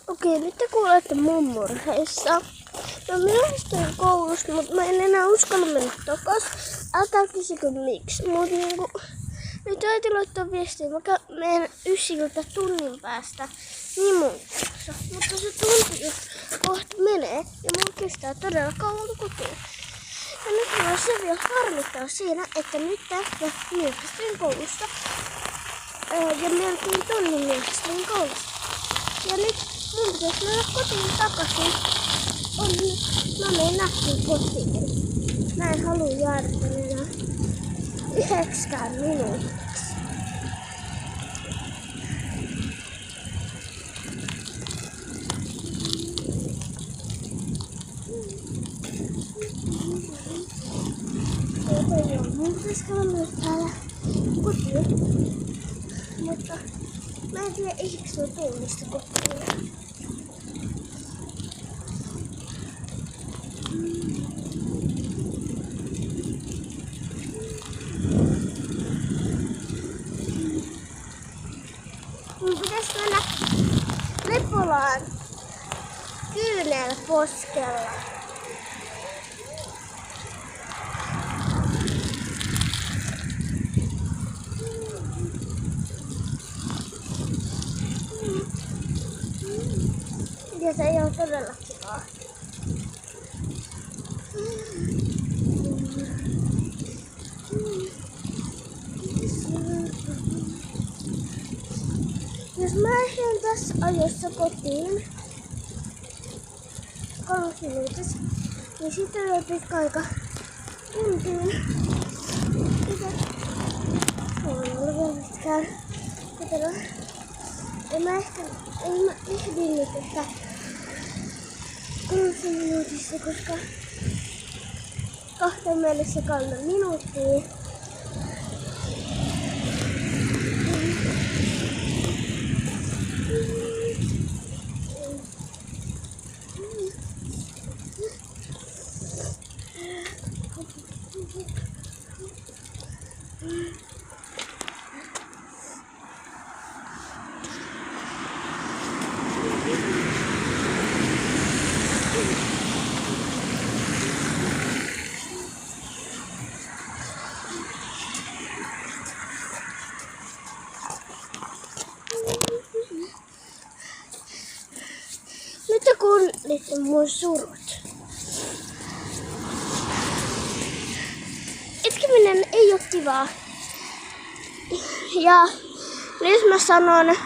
Okei, nyt te kuulette mun murheissa. No minä istuin koulusta, mutta mä en enää uskalla mennä takas. Älkää kysykö miksi, mut niinku... Nyt äiti laittaa viestiä, mä menen yssiltä tunnin päästä Nimunkerassa. Mutta se tunti just kohta menee ja mun kestää todella kauan kotiin. Ja nyt mulla se vielä harmittaa siinä, että nyt tästä myöhästyin koulusta. Ja melkein tunnin myöhästyin koulusta. Ja nyt mun pitäisi mennä kotiin takaisin. Mä menen nähtiin kotiin. Mä en halua jäädä enää 9 minuutiksi. Mun pitäisi käydä myös täällä kotiin. Mutta mä en tiedä eikö se tunnista kotiin. Mun pitäis mennä Lepolaan Kyynelposkella. Ja se ei oo todella kivaa. Jos mä ehdin tässä ajossa kotiin 3 minuutissa, niin sitten on pitkä aika tuntiin. Mulla on ollut pitkään kotona. En mä ehdin nyt, että 3 minuutissa, koska 2 mennessä 3 minuuttia. Nyt te kuulitte mun surut. Itkeminen ei oo kivaa. Ja nyt mä sanon